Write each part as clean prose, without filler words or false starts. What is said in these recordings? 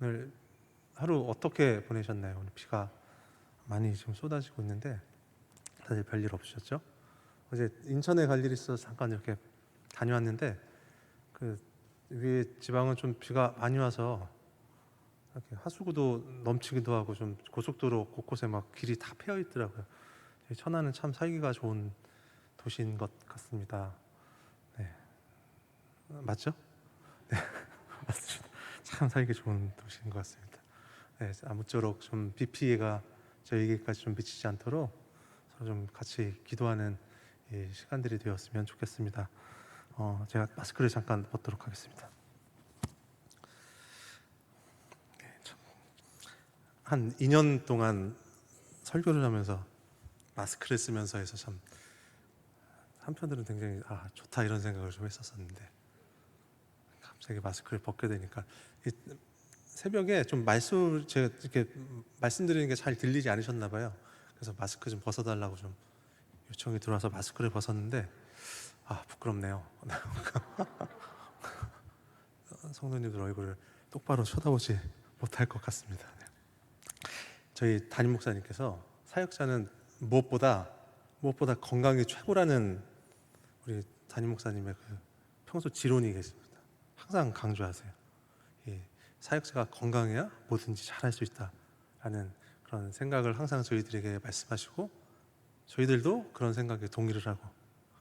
오늘 하루 어떻게 보내셨나요? 오늘 비가 많이 지금 쏟아지고 있는데 다들 별일 없으셨죠? 어제 인천에 갈 일이 있어서 잠깐 이렇게 다녀왔는데 그 위에 지방은 좀 비가 많이 와서 이렇게 하수구도 넘치기도 하고 좀 고속도로 곳곳에 막 길이 다 패여 있더라고요. 천안은 참 살기가 좋은 도시인 것 같습니다. 네, 맞죠? 맞습니다. 참 살기 좋은 도시인 것 같습니다. 네, 아무쪼록 좀 비 피해가 저에게까지 좀 미치지 않도록 서로 좀 같이 기도하는 이 시간들이 되었으면 좋겠습니다. 제가 마스크를 잠깐 벗도록 하겠습니다. 한 2년 동안 설교를 하면서 마스크를 쓰면서 해서 참 한편으로는 굉장히 좋다 이런 생각을 좀 했었었는데 갑자기 마스크를 벗게 되니까 새벽에 좀 제가 이렇게 말씀드리는 게 잘 들리지 않으셨나 봐요. 그래서 마스크 좀 벗어달라고 좀 요청이 들어와서 마스크를 벗었는데 부끄럽네요. 성도님들 얼굴을 똑바로 쳐다보지 못할 것 같습니다. 저희 담임 목사님께서 사역자는 무엇보다 건강이 최고라는 우리 담임 목사님의 그 평소 지론이 계십니다. 항상 강조하세요. 사역자가 건강해야 뭐든지 잘할 수 있다라는 그런 생각을 항상 저희들에게 말씀하시고 저희들도 그런 생각에 동의를 하고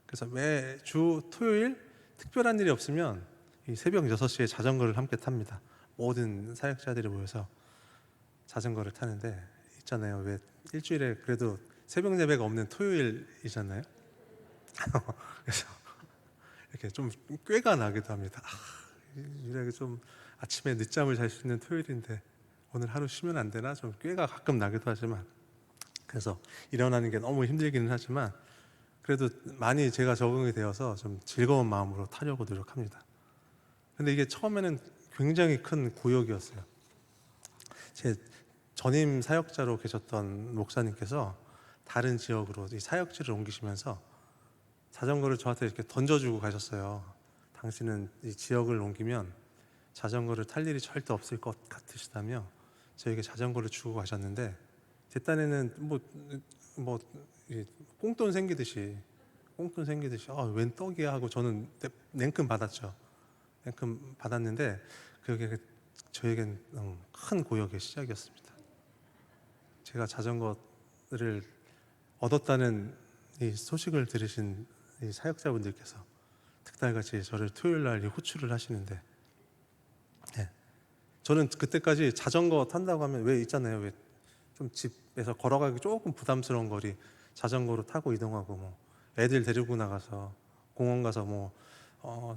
그래서 매주 토요일 특별한 일이 없으면 이 새벽 6시에 자전거를 함께 탑니다. 모든 사역자들이 모여서 자전거를 타는데 있잖아요. 왜 일주일에 그래도 새벽 예배가 없는 토요일이잖아요. 그래서 이렇게 좀 꾀가 나기도 합니다. 유일하게 좀 아침에 늦잠을 잘 수 있는 토요일인데 오늘 하루 쉬면 안 되나 좀 꾀가 가끔 나기도 하지만 그래서 일어나는 게 너무 힘들기는 하지만 그래도 많이 제가 적응이 되어서 좀 즐거운 마음으로 타려고 노력합니다. 근데 이게 처음에는 굉장히 큰 고역이었어요. 제 전임 사역자로 계셨던 목사님께서 다른 지역으로 이 사역지를 옮기시면서 자전거를 저한테 이렇게 던져주고 가셨어요. 당신은 이 지역을 옮기면 자전거를 탈 일이 절대 없을 것 같으시다며 저에게 자전거를 주고 가셨는데 제 딴에는 꽁돈 생기듯이 웬 떡이야 하고 저는 냉큼 받았죠. 냉큼 받았는데 그게 저에겐 큰 고역의 시작이었습니다. 제가 자전거를 얻었다는 이 소식을 들으신 이 사역자분들께서 특달같이 저를 토요일 날 호출을 하시는데 저는 그때까지 자전거 탄다고 하면 왜 있잖아요. 왜 좀 집에서 걸어가기 조금 부담스러운 거리 자전거로 타고 이동하고 뭐 애들 데리고 나가서 공원 가서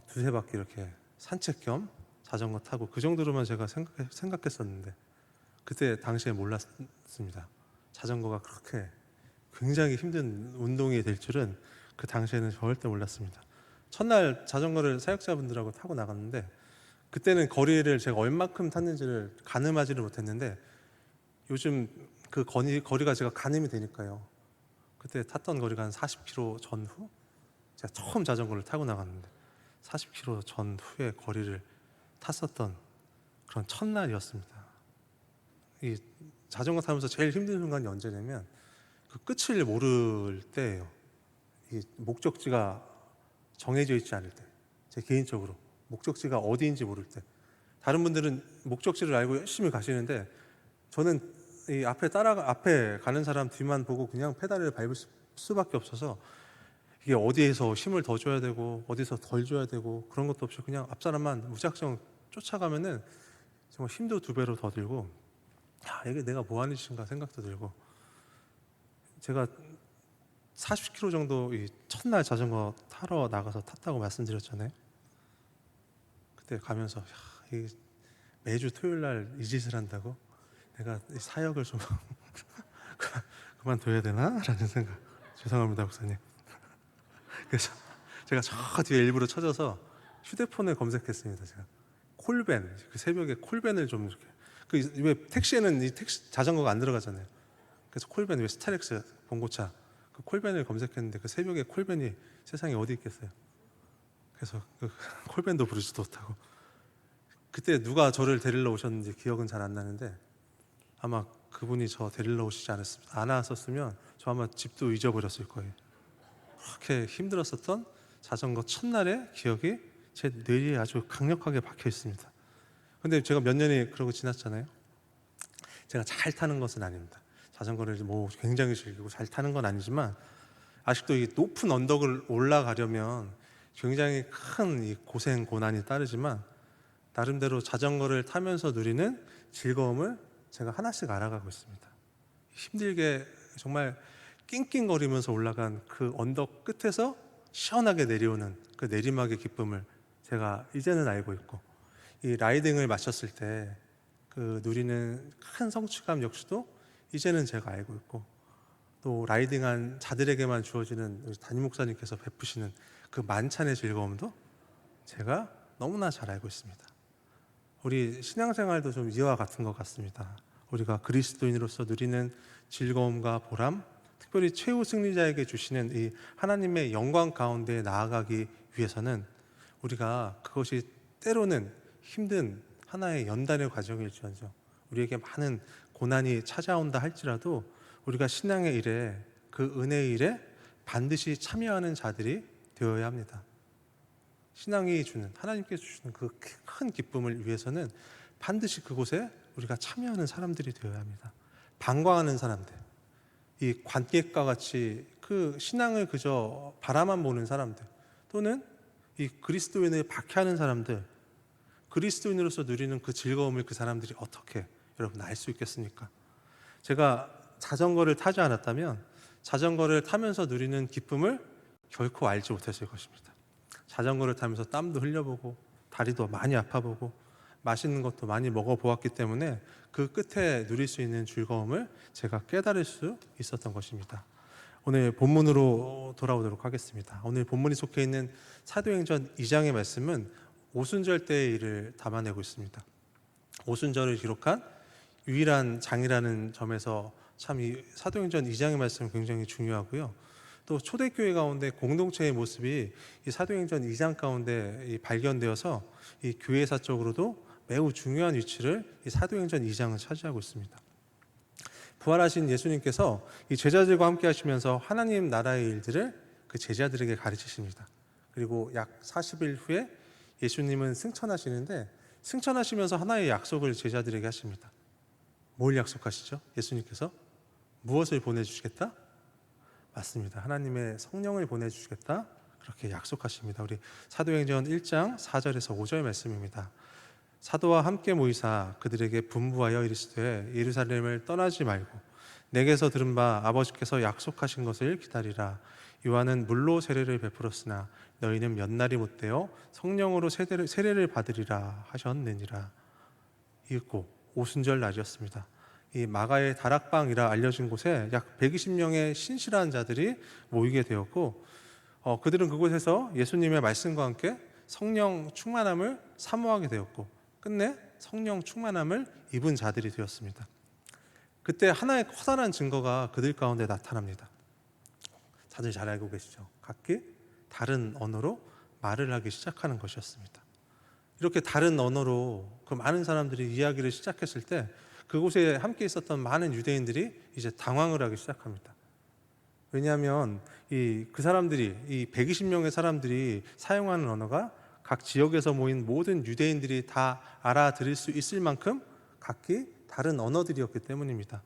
두세 바퀴 이렇게 산책 겸 자전거 타고 그 정도로만 제가 생각했었는데 그때 당시에 몰랐습니다. 자전거가 그렇게 굉장히 힘든 운동이 될 줄은 그 당시에는 절대 몰랐습니다. 첫날 자전거를 사역자분들하고 타고 나갔는데 그때는 거리를 제가 얼마큼 탔는지를 가늠하지를 못했는데 요즘 그 거리가 제가 가늠이 되니까요. 그때 탔던 거리가 한 40km 전후 제가 처음 자전거를 타고 나갔는데 40km 전후의 거리를 탔었던 그런 첫날이었습니다. 이 자전거 타면서 제일 힘든 순간이 언제냐면 그 끝을 모를 때예요. 이 목적지가 정해져 있지 않을 때, 제 개인적으로 목적지가 어디인지 모를 때, 다른 분들은 목적지를 알고 열심히 가시는데 저는 이 앞에 가는 사람 뒤만 보고 그냥 페달을 밟을 수밖에 없어서 이게 어디에서 힘을 더 줘야 되고 어디서 덜 줘야 되고 그런 것도 없이 그냥 앞 사람만 무작정 쫓아가면은 정말 힘도 두 배로 더 들고 이게 내가 뭐 하는 짓인가 생각도 들고 제가 40km 정도 이 첫날 자전거 타러 나가서 탔다고 말씀드렸잖아요. 그때 가면서 이 매주 토요일 날 이 짓을 한다고 내가 이 사역을 좀 그만둬야 되나? 라는 생각. 죄송합니다 목사님. 그래서 제가 저 뒤에 일부러 쳐져서 휴대폰을 검색했습니다. 제가 콜밴, 그 새벽에 콜밴을 좀 이렇게 왜 택시에는 이 택시 자전거가 안 들어가잖아요. 그래서 콜밴, 왜 스타렉스 봉고차 그 콜밴을 검색했는데 그 새벽에 콜밴이 세상에 어디 있겠어요. 그래서 그 콜밴도 부르지도 못하고 그때 누가 저를 데리러 오셨는지 기억은 잘 안 나는데 아마 그분이 저 데리러 오시지 않았었으면 저 아마 집도 잊어버렸을 거예요. 그렇게 힘들었었던 자전거 첫날의 기억이 제 뇌리에 아주 강력하게 박혀 있습니다. 근데 제가 몇 년이 그러고 지났잖아요. 제가 잘 타는 것은 아닙니다. 자전거를 뭐 굉장히 즐기고 잘 타는 건 아니지만 아직도 이 높은 언덕을 올라가려면 굉장히 큰 이 고생 고난이 따르지만 나름대로 자전거를 타면서 누리는 즐거움을 제가 하나씩 알아가고 있습니다. 힘들게 정말 낑낑거리면서 올라간 그 언덕 끝에서 시원하게 내려오는 그 내리막의 기쁨을 제가 이제는 알고 있고, 이 라이딩을 마쳤을 때 그 누리는 큰 성취감 역시도 이제는 제가 알고 있고, 또 라이딩한 자들에게만 주어지는 우리 담임 목사님께서 베푸시는 그 만찬의 즐거움도 제가 너무나 잘 알고 있습니다. 우리 신앙생활도 좀 이와 같은 것 같습니다. 우리가 그리스도인으로서 누리는 즐거움과 보람, 특별히 최후 승리자에게 주시는 이 하나님의 영광 가운데 나아가기 위해서는 우리가 그것이 때로는 힘든 하나의 연단의 과정일지언정, 우리에게 많은 고난이 찾아온다 할지라도 우리가 신앙의 일에, 그 은혜의 일에 반드시 참여하는 자들이 되어야 합니다. 신앙이 주는, 하나님께서 주시는 그 큰 기쁨을 위해서는 반드시 그곳에 우리가 참여하는 사람들이 되어야 합니다. 방광하는 사람들, 이 관객과 같이 그 신앙을 그저 바라만 보는 사람들, 또는 이 그리스도인을 박해하는 사람들, 그리스도인으로서 누리는 그 즐거움을 그 사람들이 어떻게 여러분 알 수 있겠습니까? 제가 자전거를 타지 않았다면 자전거를 타면서 누리는 기쁨을 결코 알지 못했을 것입니다. 자전거를 타면서 땀도 흘려보고 다리도 많이 아파보고 맛있는 것도 많이 먹어보았기 때문에 그 끝에 누릴 수 있는 즐거움을 제가 깨달을 수 있었던 것입니다. 오늘 본문으로 돌아오도록 하겠습니다. 오늘 본문이 속해 있는 사도행전 2장의 말씀은 오순절 때의 일을 담아내고 있습니다. 오순절을 기록한 유일한 장이라는 점에서 참 이 사도행전 2장의 말씀은 굉장히 중요하고요. 또 초대교회 가운데 공동체의 모습이 이 사도행전 2장 가운데 발견되어서 이 교회사적으로도 매우 중요한 위치를 이 사도행전 2장은 차지하고 있습니다. 부활하신 예수님께서 이 제자들과 함께 하시면서 하나님 나라의 일들을 그 제자들에게 가르치십니다. 그리고 약 40일 후에 예수님은 승천하시는데, 승천하시면서 하나의 약속을 제자들에게 하십니다. 뭘 약속하시죠? 예수님께서 무엇을 보내주시겠다? 맞습니다. 하나님의 성령을 보내주시겠다, 그렇게 약속하십니다. 우리 사도행전 1장 4절에서 5절 말씀입니다. 사도와 함께 모이사 그들에게 분부하여 이르시되 예루살렘을 떠나지 말고 내게서 들은 바 아버지께서 약속하신 것을 기다리라. 요한은 물로 세례를 베풀었으나 너희는 몇 날이 못되어 성령으로 세례를 받으리라 하셨느니라. 읽고 오순절 날이었습니다. 이 마가의 다락방이라 알려진 곳에 약 120명의 신실한 자들이 모이게 되었고, 그들은 그곳에서 예수님의 말씀과 함께 성령 충만함을 사모하게 되었고, 끝내 성령 충만함을 입은 자들이 되었습니다. 그때 하나의 커다란 증거가 그들 가운데 나타납니다. 다들 잘 알고 계시죠? 각기 다른 언어로 말을 하기 시작하는 것이었습니다. 이렇게 다른 언어로 그 많은 사람들이 이야기를 시작했을 때 그곳에 함께 있었던 많은 유대인들이 이제 당황을 하기 시작합니다. 왜냐하면 그 사람들이, 이 120명의 사람들이 사용하는 언어가 각 지역에서 모인 모든 유대인들이 다 알아들을 수 있을 만큼 각기 다른 언어들이었기 때문입니다.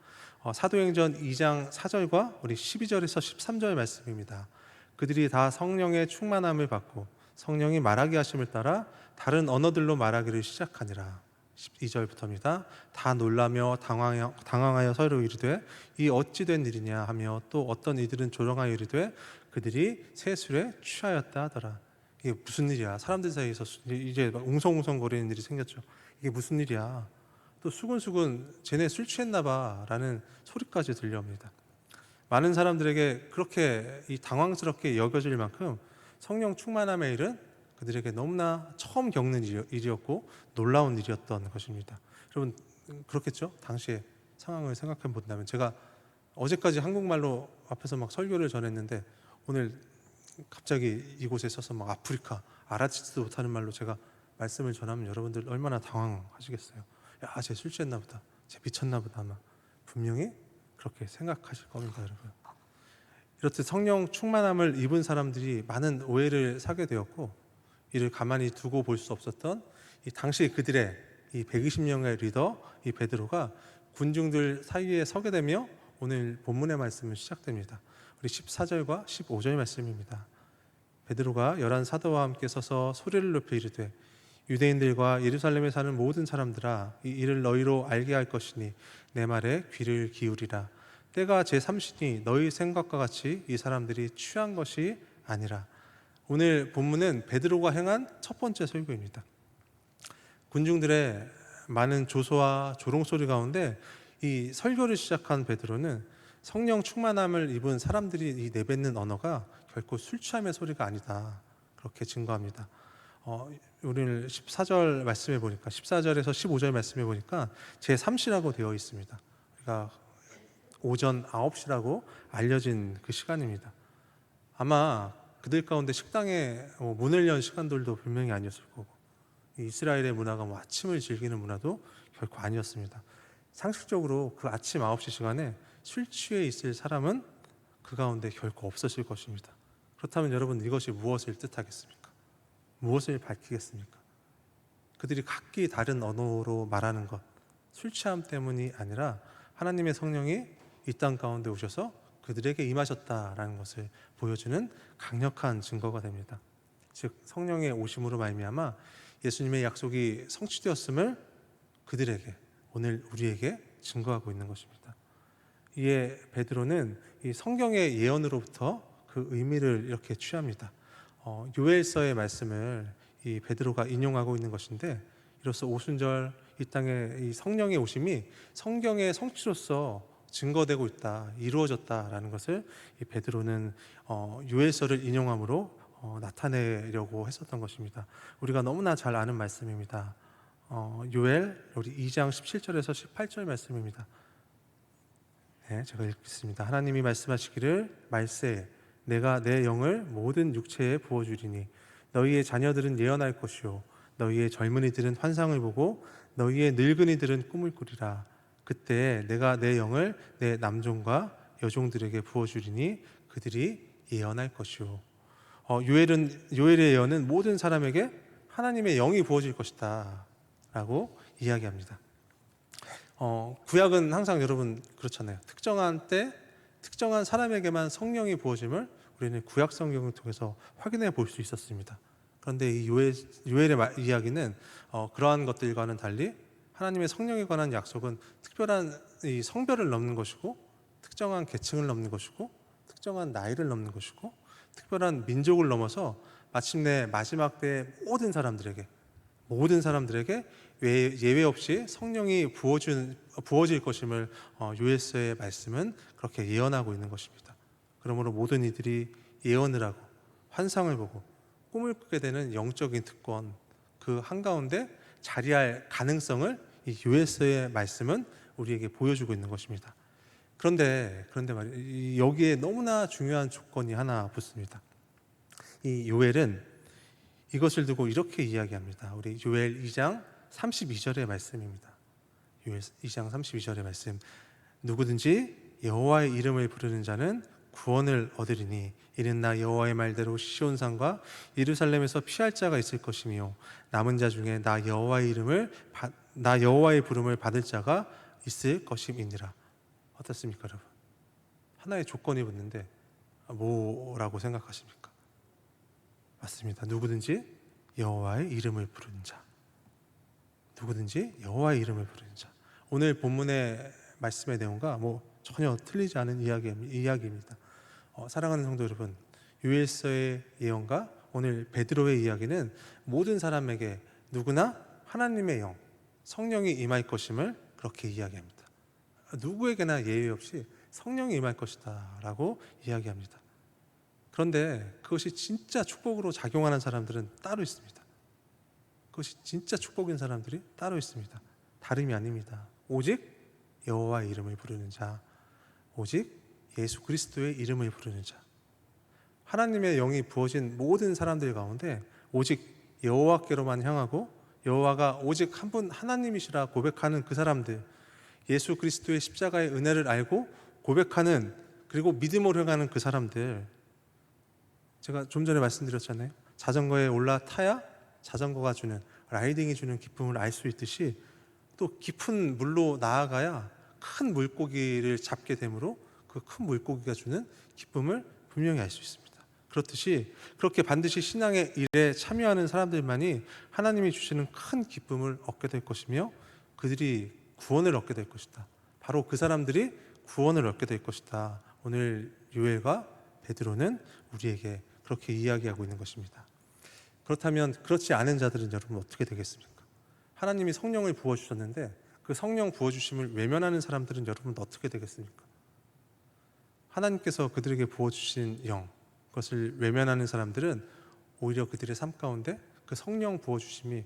사도행전 2장 4절과 우리 12절에서 13절 말씀입니다. 그들이 다 성령의 충만함을 받고 성령이 말하게 하심을 따라 다른 언어들로 말하기를 시작하니라. 12절부터입니다. 다 놀라며 당황하여 서로 이르되 이 어찌 된 일이냐 하며, 또 어떤 이들은 조롱하여 이르되 그들이 새 술에 취하였다 하더라. 이게 무슨 일이야? 사람들 사이에서 이제 웅성웅성거리는 일이 생겼죠. 이게 무슨 일이야? 또 수근수근 쟤네 술 취했나 봐 라는 소리까지 들려옵니다. 많은 사람들에게 그렇게 이 당황스럽게 여겨질 만큼 성령 충만함의 일은 그들에게 너무나 처음 겪는 일이었고 놀라운 일이었던 것입니다. 여러분 그렇겠죠? 당시의 상황을 생각해 본다면, 제가 어제까지 한국말로 앞에서 막 설교를 전했는데 오늘 갑자기 이곳에 서서 막 아프리카 알아듣지도 못하는 말로 제가 말씀을 전하면 여러분들 얼마나 당황하시겠어요. 야, 쟤 술 취했나 보다, 쟤 미쳤나 보다, 아마 분명히 그렇게 생각하실 겁니다, 여러분. 이렇듯 성령 충만함을 입은 사람들이 많은 오해를 사게 되었고, 이를 가만히 두고 볼 수 없었던 이 당시 그들의 이 120명의 리더 이 베드로가 군중들 사이에 서게 되며 오늘 본문의 말씀은 시작됩니다. 우리 14절과 15절 말씀입니다. 베드로가 열한 사도와 함께 서서 소리를 높여 이르되 유대인들과 예루살렘에 사는 모든 사람들아, 이 일을 너희로 알게 할 것이니 내 말에 귀를 기울이라. 때가 제3시니 너희 생각과 같이 이 사람들이 취한 것이 아니라. 오늘 본문은 베드로가 행한 첫 번째 설교입니다. 군중들의 많은 조소와 조롱소리 가운데 이 설교를 시작한 베드로는 성령 충만함을 입은 사람들이 이 내뱉는 언어가 결코 술 취함의 소리가 아니다, 그렇게 증거합니다. 오늘 14절 말씀해 보니까 14절에서 15절 말씀해 보니까 제3시라고 되어 있습니다. 그러니까 오전 9시라고 알려진 그 시간입니다. 아마 그들 가운데 식당에 문을 연 시간들도 분명히 아니었을 거고, 이스라엘의 문화가 아침을 즐기는 문화도 결코 아니었습니다. 상식적으로 그 아침 9시 시간에 술 취해 있을 사람은 그 가운데 결코 없었을 것입니다. 그렇다면 여러분, 이것이 무엇을 뜻하겠습니까? 무엇을 밝히겠습니까? 그들이 각기 다른 언어로 말하는 것, 술 취함 때문이 아니라 하나님의 성령이 이 땅 가운데 오셔서 그들에게 임하셨다라는 것을 보여주는 강력한 증거가 됩니다. 즉 성령의 오심으로 말미암아 예수님의 약속이 성취되었음을 그들에게, 오늘 우리에게 증거하고 있는 것입니다. 이에 베드로는 이 성경의 예언으로부터 그 의미를 이렇게 취합니다. 요엘서의 말씀을 이 베드로가 인용하고 있는 것인데, 이로써 오순절 이 땅에 이 성령의 오심이 성경의 성취로서 증거되고 있다, 이루어졌다라는 것을 이 베드로는 요엘서를 인용함으로 나타내려고 했었던 것입니다. 우리가 너무나 잘 아는 말씀입니다. 요엘 우리 2장 17절에서 18절 말씀입니다. 네, 제가 읽겠습니다. 하나님이 말씀하시기를 말세 내가 내 영을 모든 육체에 부어주리니 너희의 자녀들은 예언할 것이요 너희의 젊은이들은 환상을 보고 너희의 늙은이들은 꿈을 꾸리라. 그때 내가 내 영을 내 남종과 여종들에게 부어주리니 그들이 예언할 것이요. 요엘의 예언은 모든 사람에게 하나님의 영이 부어질 것이다 라고 이야기합니다. 구약은 항상 여러분 그렇잖아요. 특정한 때 특정한 사람에게만 성령이 부어짐을 우리는 구약 성경을 통해서 확인해 볼 수 있었습니다. 그런데 이 요엘의 이야기는 그러한 것들과는 달리 하나님의 성령에 관한 약속은 특별한 이 성별을 넘는 것이고, 특정한 계층을 넘는 것이고, 특정한 나이를 넘는 것이고, 특별한 민족을 넘어서 마침내 마지막 때의 모든 사람들에게 예외 없이 성령이 부어질 것임을 요엘서의 말씀은 그렇게 예언하고 있는 것입니다. 그러므로 모든 이들이 예언을 하고 환상을 보고 꿈을 꾸게 되는 영적인 특권, 그 한가운데 자리할 가능성을 이 요엘서의 말씀은 우리에게 보여주고 있는 것입니다. 그런데 말이에요, 여기에 너무나 중요한 조건이 하나 붙습니다. 이 요엘은 이것을 두고 이렇게 이야기합니다. 우리 요엘 2장 32절의 말씀입니다. 요엘 2장 32절의 말씀. 누구든지 여호와의 이름을 부르는 자는 구원을 얻으리니 이는 나 여호와의 말대로 시온산과 예루살렘에서 피할 자가 있을 것이며 남은 자 중에 나 여호와의 부름을 받을 자가 있을 것임이니라. 어떻습니까, 여러분? 하나의 조건이 붙는데 뭐라고 생각하십니까? 맞습니다. 누구든지 여호와의 이름을 부르는 자. 누구든지 여호와의 이름을 부르는 자. 오늘 본문의 말씀의 내용과 전혀 틀리지 않은 이야기입니다. 사랑하는 성도 여러분, 요엘서의 예언과 오늘 베드로의 이야기는 모든 사람에게 누구나 하나님의 영, 성령이 임할 것임을 그렇게 이야기합니다. 누구에게나 예외 없이 성령이 임할 것이다 라고 이야기합니다. 그런데 그것이 진짜 축복으로 작용하는 사람들은 따로 있습니다. 그것이 진짜 축복인 사람들이 따로 있습니다. 다름이 아닙니다. 오직 여호와의 이름을 부르는 자, 오직 예수 그리스도의 이름을 부르는 자. 하나님의 영이 부어진 모든 사람들 가운데 오직 여호와께로만 향하고 여호와가 오직 한 분 하나님이시라 고백하는 그 사람들, 예수 그리스도의 십자가의 은혜를 알고 고백하는, 그리고 믿음으로 행하는 그 사람들, 제가 좀 전에 말씀드렸잖아요. 자전거에 올라타야 자전거가 주는, 라이딩이 주는 기쁨을 알 수 있듯이 또 깊은 물로 나아가야 큰 물고기를 잡게 되므로 그 큰 물고기가 주는 기쁨을 분명히 알 수 있습니다. 그렇듯이 그렇게 반드시 신앙의 일에 참여하는 사람들만이 하나님이 주시는 큰 기쁨을 얻게 될 것이며 그들이 구원을 얻게 될 것이다. 바로 그 사람들이 구원을 얻게 될 것이다. 오늘 요엘과 베드로는 우리에게 그렇게 이야기하고 있는 것입니다. 그렇다면 그렇지 않은 자들은 여러분 어떻게 되겠습니까? 하나님이 성령을 부어주셨는데 그 성령 부어주심을 외면하는 사람들은 여러분 어떻게 되겠습니까? 하나님께서 그들에게 부어주신 영, 그것을 외면하는 사람들은 오히려 그들의 삶 가운데 그 성령 부어주심이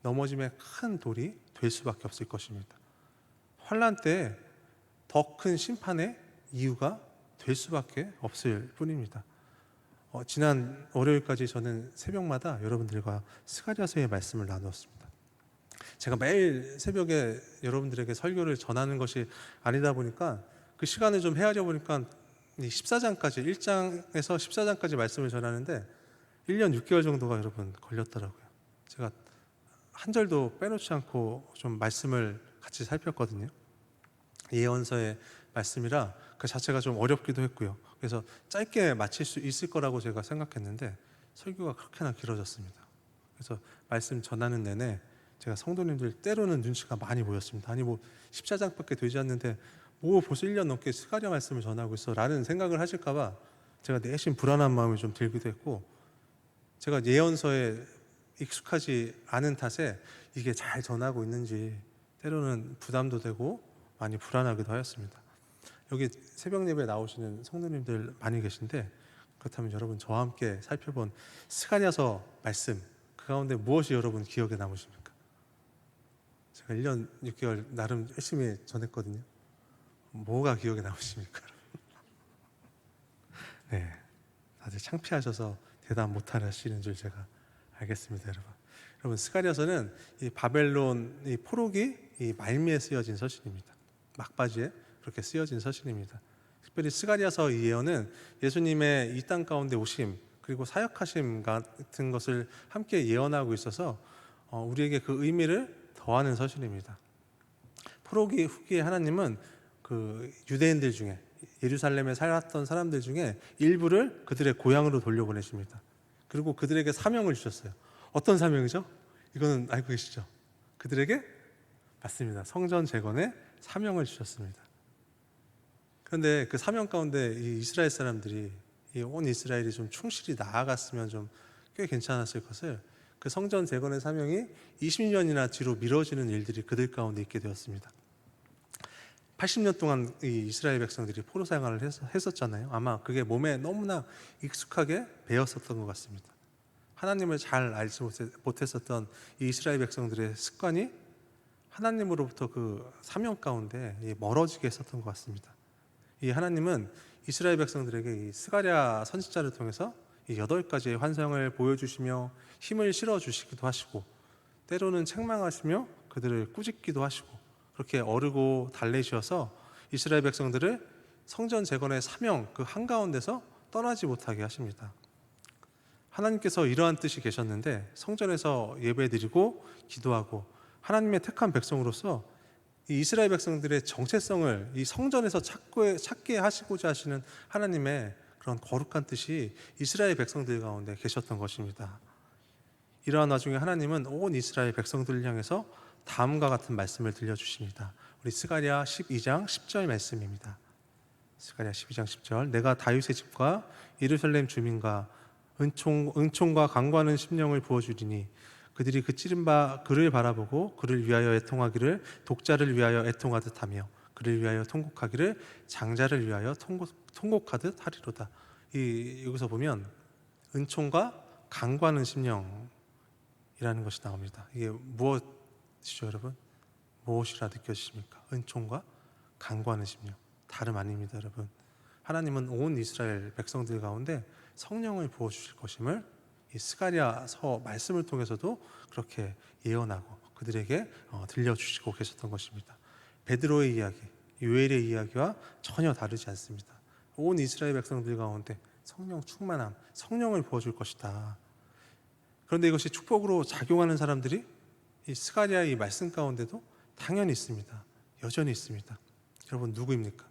넘어짐의 큰 돌이 될 수밖에 없을 것입니다. 환난 때 더 큰 심판의 이유가 될 수밖에 없을 뿐입니다. 지난 월요일까지 저는 새벽마다 여러분들과 스가랴서의 말씀을 나누었습니다. 제가 매일 새벽에 여러분들에게 설교를 전하는 것이 아니다 보니까 그 시간을 좀 헤아려 보니까 14장까지 1장에서 14장까지 말씀을 전하는데 1년 6개월 정도가 여러분 걸렸더라고요. 제가 한 절도 빼놓지 않고 좀 말씀을 같이 살폈거든요. 예언서의 말씀이라 그 자체가 좀 어렵기도 했고요. 그래서 짧게 마칠 수 있을 거라고 제가 생각했는데 설교가 그렇게나 길어졌습니다. 그래서 말씀 전하는 내내 제가 성도님들 때로는 눈치가 많이 보였습니다. 아니 14장밖에 되지 않는데 벌써 1년 넘게 스가랴 말씀을 전하고 있어 라는 생각을 하실까 봐 제가 내심 불안한 마음이 좀 들기도 했고, 제가 예언서에 익숙하지 않은 탓에 이게 잘 전하고 있는지 때로는 부담도 되고 많이 불안하기도 하였습니다. 여기 새벽 예배에 나오시는 성도님들 많이 계신데 그렇다면 여러분 저와 함께 살펴본 스가랴서 말씀, 그 가운데 무엇이 여러분 기억에 남으십니까? 제가 1년 6개월 나름 열심히 전했거든요. 뭐가 기억에 남으십니까? 네, 다들 창피하셔서 대답 못하시는 줄 제가 알겠습니다, 여러분. 여러분 스가랴서는 이 바벨론 이 포로기 이 말미에 쓰여진 서신입니다. 막바지에 그렇게 쓰여진 서신입니다. 특별히 스가랴서 이 예언은 예수님의 이 땅 가운데 오심 그리고 사역하심 같은 것을 함께 예언하고 있어서 우리에게 그 의미를 더하는 서신입니다. 포로기 후기에 하나님은 그 유대인들 중에 예루살렘에 살았던 사람들 중에 일부를 그들의 고향으로 돌려보내십니다. 그리고 그들에게 사명을 주셨어요. 어떤 사명이죠? 이거는 알고 계시죠? 그들에게 맞습니다. 성전 재건의 사명을 주셨습니다. 그런데 그 사명 가운데 이 이스라엘 사람들이 온 이스라엘이 좀 충실히 나아갔으면 좀 꽤 괜찮았을 것을 그 성전 재건의 사명이 20년이나 뒤로 미뤄지는 일들이 그들 가운데 있게 되었습니다. 80년 동안 이 이스라엘 백성들이 포로 생활을 했었잖아요. 아마 그게 몸에 너무나 익숙하게 배었었던 것 같습니다. 하나님을 잘 알지 못했었던 이 이스라엘 백성들의 습관이 하나님으로부터 그 사명 가운데 멀어지게 했었던 것 같습니다. 이 하나님은 이스라엘 백성들에게 이 스가랴 선지자를 통해서 이 8가지의 환상을 보여주시며 힘을 실어주시기도 하시고 때로는 책망하시며 그들을 꾸짖기도 하시고 그렇게 어르고 달래셔서 이스라엘 백성들을 성전 재건의 사명 그 한가운데서 떠나지 못하게 하십니다. 하나님께서 이러한 뜻이 계셨는데 성전에서 예배드리고 기도하고 하나님의 택한 백성으로서 이 이스라엘 백성들의 정체성을 이 성전에서 찾게 하시고자 하시는 하나님의 그런 거룩한 뜻이 이스라엘 백성들 가운데 계셨던 것입니다. 이러한 와중에 하나님은 온 이스라엘 백성들을 향해서 다음과 같은 말씀을 들려주십니다. 우리 스가랴 12장 10절 말씀입니다. 스가랴 12장 10절 내가 다윗의 집과 예루살렘 주민과 은총과 강구하는 심령을 부어주리니 그들이 그 찌른 바 그를 바라보고 그를 위하여 애통하기를 독자를 위하여 애통하듯 하며 그를 위하여 통곡하기를 장자를 위하여 통곡하듯 하리로다. 여기서 보면 은총과 강구하는 심령이라는 것이 나옵니다. 이게 무엇이죠, 여러분? 무엇이라 느껴지십니까? 은총과 강구하는 심령, 다름 아닙니다, 여러분. 하나님은 온 이스라엘 백성들 가운데 성령을 부어주실 것임을 이 스가랴서 말씀을 통해서도 그렇게 예언하고 그들에게 들려주시고 계셨던 것입니다. 베드로의 이야기, 요엘의 이야기와 전혀 다르지 않습니다. 온 이스라엘 백성들 가운데 성령 충만함, 성령을 부어줄 것이다. 그런데 이것이 축복으로 작용하는 사람들이 이 스가랴의 이 말씀 가운데도 당연히 있습니다. 여전히 있습니다. 여러분 누구입니까?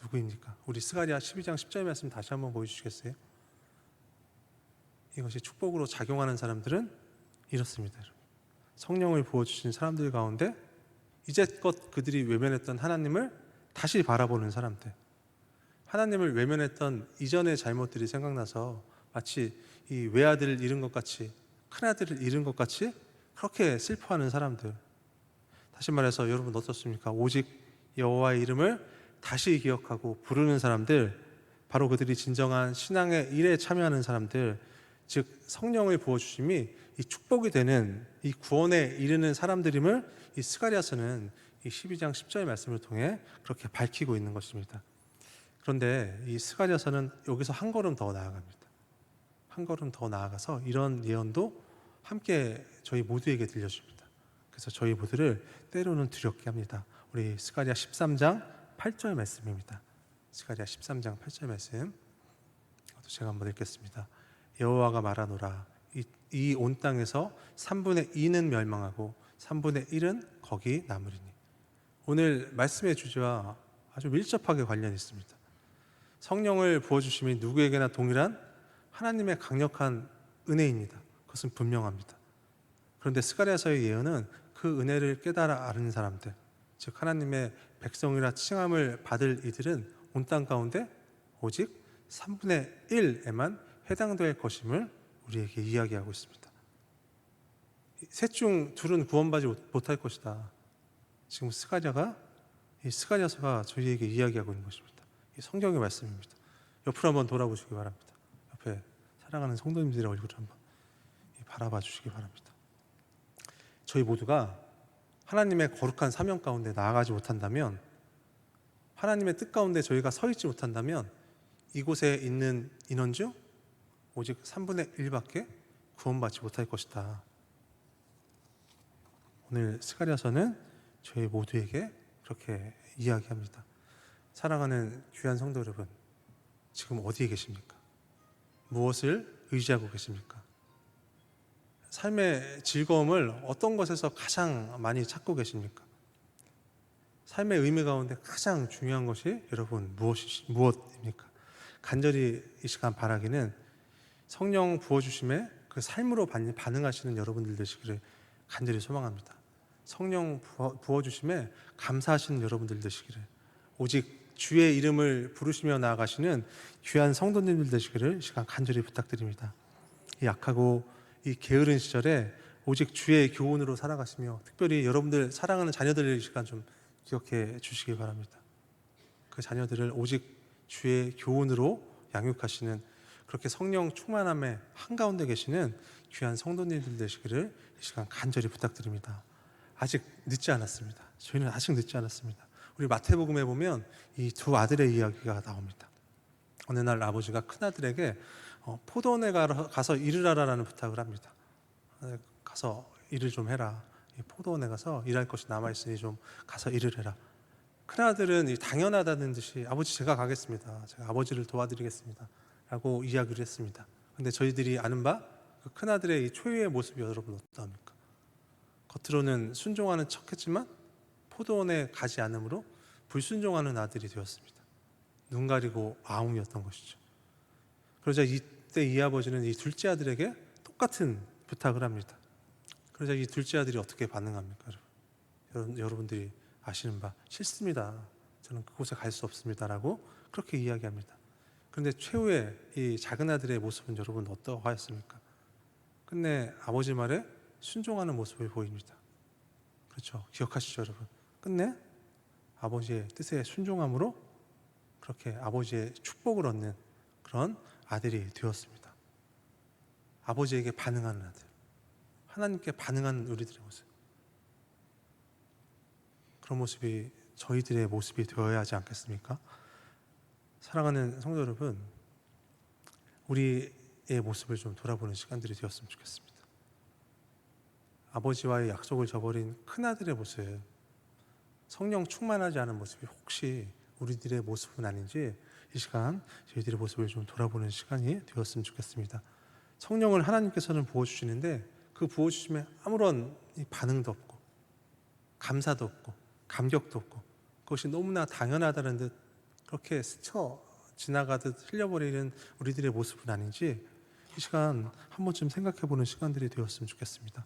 누구입니까? 우리 스가랴 12장 10절 말씀 다시 한번 보여주시겠어요? 이것이 축복으로 작용하는 사람들은 이렇습니다. 성령을 부어주신 사람들 가운데 이제껏 그들이 외면했던 하나님을 다시 바라보는 사람들, 하나님을 외면했던 이전의 잘못들이 생각나서 마치 이 외아들을 잃은 것 같이, 큰아들을 잃은 것 같이 그렇게 슬퍼하는 사람들. 다시 말해서 여러분 어떻습니까? 오직 여호와의 이름을 다시 기억하고 부르는 사람들, 바로 그들이 진정한 신앙의 일에 참여하는 사람들, 즉 성령의 부어주심이 이 축복이 되는 이 구원에 이르는 사람들임을 이 스가랴서는 이 12장 10절 말씀을 통해 그렇게 밝히고 있는 것입니다. 그런데 이 스가랴서는 여기서 한 걸음 더 나아갑니다. 한 걸음 더 나아가서 이런 예언도 함께 저희 모두에게 들려줍니다. 그래서 저희 모두를 때로는 두렵게 합니다. 우리 스가랴 13장 8절 말씀입니다. 스가랴 13장 8절 말씀, 이것도 제가 한번 읽겠습니다. 여호와가 말하노라, 이 온 땅에서 3분의 2는 멸망하고 3분의 1은 거기 남으리니. 오늘 말씀의 주제와 아주 밀접하게 관련이 있습니다. 성령을 부어주심이 누구에게나 동일한 하나님의 강력한 은혜입니다. 그것은 분명합니다. 그런데 스가랴서의 예언은 그 은혜를 깨달아 아는 사람들, 즉 하나님의 백성이라 칭함을 받을 이들은 온 땅 가운데 오직 3분의 1에만 해당될 것임을 우리에게 이야기하고 있습니다. 셋 중 둘은 구원받지 못할 것이다. 지금 이 스가랴서가 저희에게 이야기하고 있는 것입니다. 이 성경의 말씀입니다. 옆으로 한번 돌아보시기 바랍니다. 옆에 사랑하는 성도님들의 얼굴을 한번 바라봐 주시기 바랍니다. 저희 모두가 하나님의 거룩한 사명 가운데 나아가지 못한다면, 하나님의 뜻 가운데 저희가 서 있지 못한다면 이곳에 있는 인원 중 오직 3분의 1밖에 구원받지 못할 것이다. 오늘 스가랴서는 저희 모두에게 그렇게 이야기합니다. 사랑하는 귀한 성도 여러분, 지금 어디에 계십니까? 무엇을 의지하고 계십니까? 삶의 즐거움을 어떤 것에서 가장 많이 찾고 계십니까? 삶의 의미 가운데 가장 중요한 것이 여러분 무엇입니까? 간절히 이 시간 바라기는 성령 부어주심에 그 삶으로 반응하시는 여러분들 되시기를 간절히 소망합니다. 성령 부어주심에 감사하시는 여러분들 되시기를, 오직 주의 이름을 부르시며 나아가시는 귀한 성도님들 되시기를 이 시간 간절히 부탁드립니다. 이 약하고 이 게으른 시절에 오직 주의 교훈으로 살아가시며, 특별히 여러분들 사랑하는 자녀들의 시간 좀 기억해 주시기 바랍니다. 그 자녀들을 오직 주의 교훈으로 양육하시는, 그렇게 성령 충만함에 한가운데 계시는 귀한 성도님들 되시기를 이 시간 간절히 부탁드립니다. 아직 늦지 않았습니다. 저희는 아직 늦지 않았습니다. 우리 마태복음에 보면 이 두 아들의 이야기가 나옵니다. 어느 날 아버지가 큰아들에게 포도원에 가서 일을 하라라는 부탁을 합니다. 가서 일을 좀 해라. 포도원에 가서 일할 것이 남아있으니 좀 가서 일을 해라. 큰아들은 당연하다는 듯이 아버지 제가 가겠습니다. 제가 아버지를 도와드리겠습니다. 라고 이야기를 했습니다. 그런데 저희들이 아는 바 그 큰아들의 이 초유의 모습이 여러분 어떠합니까? 겉으로는 순종하는 척했지만 포도원에 가지 않으므로 불순종하는 아들이 되었습니다. 눈 가리고 아웅이었던 것이죠. 그러자 이때 이 아버지는 이 둘째 아들에게 똑같은 부탁을 합니다. 그러자 이 둘째 아들이 어떻게 반응합니까? 여러분들이 아시는 바 싫습니다. 저는 그곳에 갈 수 없습니다. 라고 그렇게 이야기합니다. 그런데 최후의 이 작은 아들의 모습은 여러분 어떠하였습니까? 끝내 아버지 말에 순종하는 모습을 보입니다. 그렇죠? 기억하시죠, 여러분? 끝내 아버지의 뜻에 순종함으로 그렇게 아버지의 축복을 얻는 그런 아들이 되었습니다. 아버지에게 반응하는 아들, 하나님께 반응하는 우리들의 모습, 그런 모습이 저희들의 모습이 되어야 하지 않겠습니까? 사랑하는 성도 여러분, 우리 모습을 좀 돌아보는 시간들이 되었으면 좋겠습니다. 아버지와의 약속을 저버린 큰아들의 모습, 성령 충만하지 않은 모습이 혹시 우리들의 모습은 아닌지 이 시간 저희들의 모습을 좀 돌아보는 시간이 되었으면 좋겠습니다. 성령을 하나님께서는 부어주시는데 그 부어주심에 아무런 반응도 없고 감사도 없고 감격도 없고 그것이 너무나 당연하다는 듯 그렇게 스쳐 지나가듯 흘려버리는 우리들의 모습은 아닌지 이 시간 한 번쯤 생각해보는 시간들이 되었으면 좋겠습니다.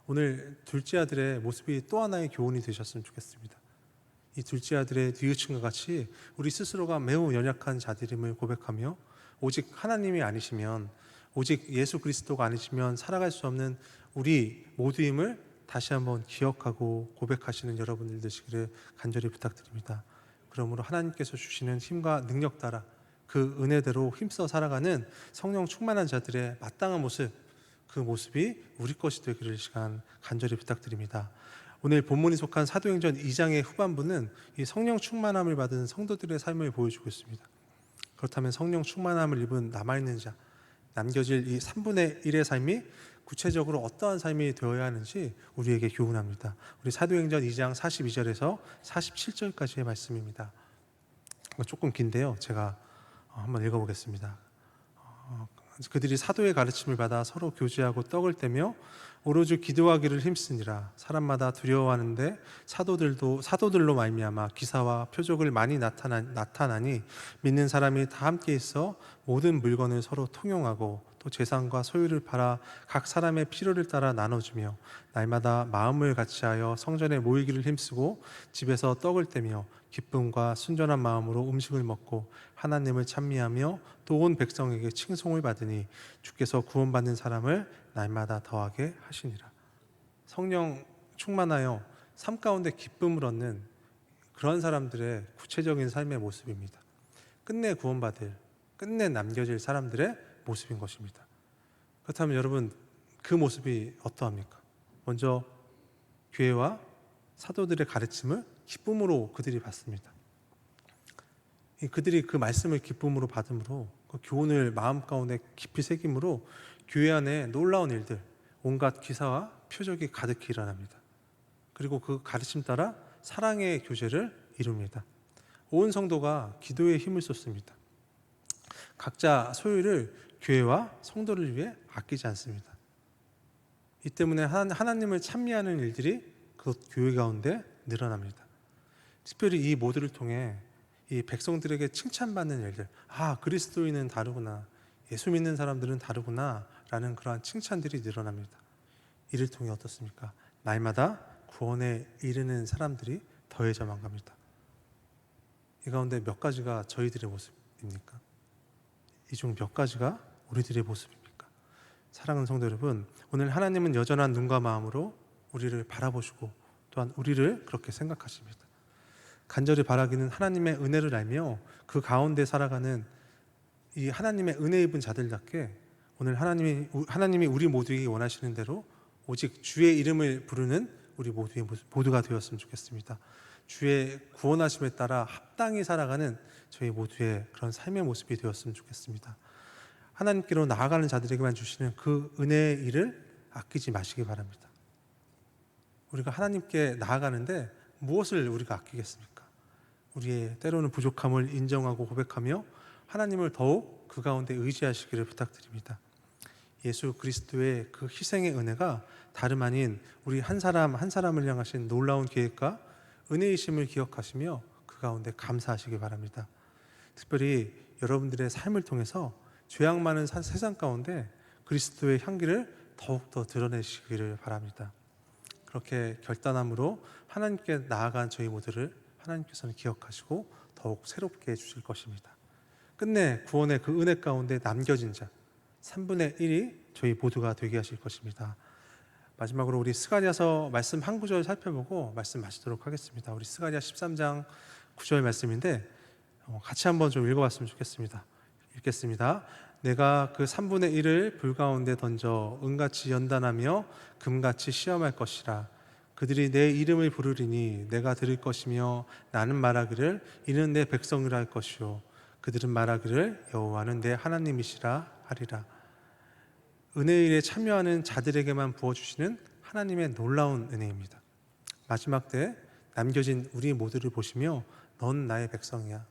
오늘 둘째 아들의 모습이 또 하나의 교훈이 되셨으면 좋겠습니다. 이 둘째 아들의 뉘우침과 같이 우리 스스로가 매우 연약한 자들임을 고백하며 오직 하나님이 아니시면, 오직 예수 그리스도가 아니시면 살아갈 수 없는 우리 모두임을 다시 한번 기억하고 고백하시는 여러분들 되시기를 간절히 부탁드립니다. 그러므로 하나님께서 주시는 힘과 능력 따라 그 은혜대로 힘써 살아가는 성령 충만한 자들의 마땅한 모습, 그 모습이 우리 것이 되기를 시간 간절히 부탁드립니다. 오늘 본문이 속한 사도행전 2장의 후반부는 이 성령 충만함을 받은 성도들의 삶을 보여주고 있습니다. 그렇다면 성령 충만함을 입은 남아있는 자, 남겨질 이 3분의 1의 삶이 구체적으로 어떠한 삶이 되어야 하는지 우리에게 교훈합니다. 우리 사도행전 2장 42절에서 47절까지의 말씀입니다. 조금 긴데요, 제가 한번 읽어보겠습니다. 그들이 사도의 가르침을 받아 서로 교제하고 떡을 떼며 오로지 기도하기를 힘쓰니라. 사람마다 두려워하는데 사도들로 말미암아 기사와 표적을 많이 나타나니 믿는 사람이 다 함께 있어 모든 물건을 서로 통용하고 또 재산과 소유를 팔아 각 사람의 필요를 따라 나눠주며 날마다 마음을 같이하여 성전에 모이기를 힘쓰고 집에서 떡을 떼며 기쁨과 순전한 마음으로 음식을 먹고 하나님을 찬미하며 또 온 백성에게 칭송을 받으니 주께서 구원받는 사람을 날마다 더하게 하시니라. 성령 충만하여 삶 가운데 기쁨을 얻는 그런 사람들의 구체적인 삶의 모습입니다. 끝내 구원받을, 끝내 남겨질 사람들의 모습인 것입니다. 그렇다면 여러분, 그 모습이 어떠합니까? 먼저 교회와 사도들의 가르침을 기쁨으로 그들이 받습니다. 그들이 그 말씀을 기쁨으로 받음으로 그 교훈을 마음 가운데 깊이 새김으로 교회 안에 놀라운 일들, 온갖 기사와 표적이 가득히 일어납니다. 그리고 그 가르침 따라 사랑의 교제를 이룹니다. 온 성도가 기도에 힘을 쏟습니다. 각자 소유를 교회와 성도를 위해 아끼지 않습니다. 이 때문에 하나님을 찬미하는 일들이 그 교회 가운데 늘어납니다. 특별히 이 모두를 통해 이 백성들에게 칭찬받는 일들, 그리스도인은 다르구나, 예수 믿는 사람들은 다르구나 라는 그러한 칭찬들이 늘어납니다. 이를 통해 어떻습니까? 날마다 구원에 이르는 사람들이 더해져만 갑니다. 이 가운데 몇 가지가 저희들의 모습입니까? 이 중 몇 가지가 우리들의 모습입니까? 사랑하는 성도 여러분, 오늘 하나님은 여전한 눈과 마음으로 우리를 바라보시고 또한 우리를 그렇게 생각하십니다. 간절히 바라기는 하나님의 은혜를 알며 그 가운데 살아가는 이 하나님의 은혜 입은 자들답게 오늘 하나님이 우리 모두에게 원하시는 대로 오직 주의 이름을 부르는 우리 모두가 되었으면 좋겠습니다. 주의 구원하심에 따라 합당히 살아가는 저희 모두의 그런 삶의 모습이 되었으면 좋겠습니다. 하나님께로 나아가는 자들에게만 주시는 그 은혜의 일을 아끼지 마시기 바랍니다. 우리가 하나님께 나아가는데 무엇을 우리가 아끼겠습니까? 우리의 때로는 부족함을 인정하고 고백하며 하나님을 더욱 그 가운데 의지하시기를 부탁드립니다. 예수 그리스도의 그 희생의 은혜가 다름 아닌 우리 한 사람 한 사람을 향하신 놀라운 계획과 은혜이심을 기억하시며 그 가운데 감사하시기 바랍니다. 특별히 여러분들의 삶을 통해서 죄악 많은 세상 가운데 그리스도의 향기를 더욱더 드러내시기를 바랍니다. 그렇게 결단함으로 하나님께 나아간 저희 모두를 하나님께서는 기억하시고 더욱 새롭게 해주실 것입니다. 끝내 구원의 그 은혜 가운데 남겨진 자 3분의 1이 저희 모두가 되게 하실 것입니다. 마지막으로 우리 스가랴서 말씀 한 구절 살펴보고 말씀 마치도록 하겠습니다. 우리 스가랴 13장 9절 말씀인데 같이 한번 좀 읽어봤으면 좋겠습니다. 읽겠습니다. 내가 그 3분의 1을 불 가운데 던져 은같이 연단하며 금같이 시험할 것이라. 그들이 내 이름을 부르리니 내가 들을 것이며 나는 말하기를 이는 내 백성이라 할 것이요 그들은 말하기를 여호와는 내 하나님이시라 하리라. 은혜일에 참여하는 자들에게만 부어주시는 하나님의 놀라운 은혜입니다. 마지막 때 남겨진 우리 모두를 보시며 넌 나의 백성이야,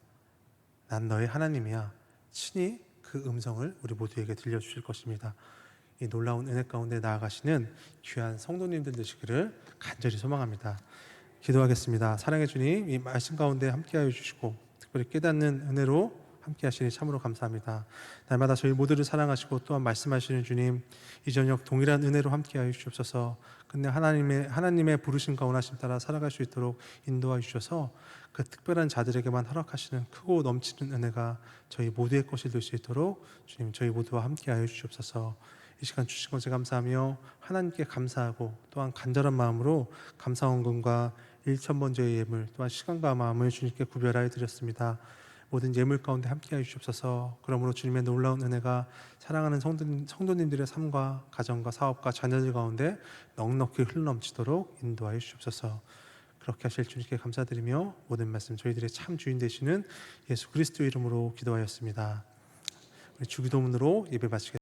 난 너의 하나님이야, 친히 그 음성을 우리 모두에게 들려주실 것입니다. 이 놀라운 은혜 가운데 나아가시는 귀한 성도님들 되시기를 간절히 소망합니다. 기도하겠습니다. 사랑의 주님, 이 말씀 가운데 함께하여 주시고 특별히 깨닫는 은혜로 함께하시니 참으로 감사합니다. 날마다 저희 모두를 사랑하시고 또한 말씀하시는 주님, 이 저녁 동일한 은혜로 함께하여 주시옵소서. 근데 하나님의 부르심과 원하심 따라 살아갈 수 있도록 인도하여 주셔서 그 특별한 자들에게만 허락하시는 크고 넘치는 은혜가 저희 모두의 것이 될 수 있도록 주님, 저희 모두와 함께하여 주시옵소서. 이 시간 주신 것에 감사하며 하나님께 감사하고 또한 간절한 마음으로 감사 헌금과 일천번제의 예물 또한 시간과 마음을 주님께 구별하여 드렸습니다. 모든 예물 가운데 함께하여 주옵소서. 그러므로 주님의 놀라운 은혜가 사랑하는 성도님들의 삶과 가정과 사업과 자녀들 가운데 넉넉히 흘러넘치도록 인도하여 주옵소서. 그렇게 하실 주님께 감사드리며 모든 말씀 저희들의 참 주인 되시는 예수 그리스도 이름으로 기도하였습니다. 우리 주기도문으로 예배 마치겠습니다.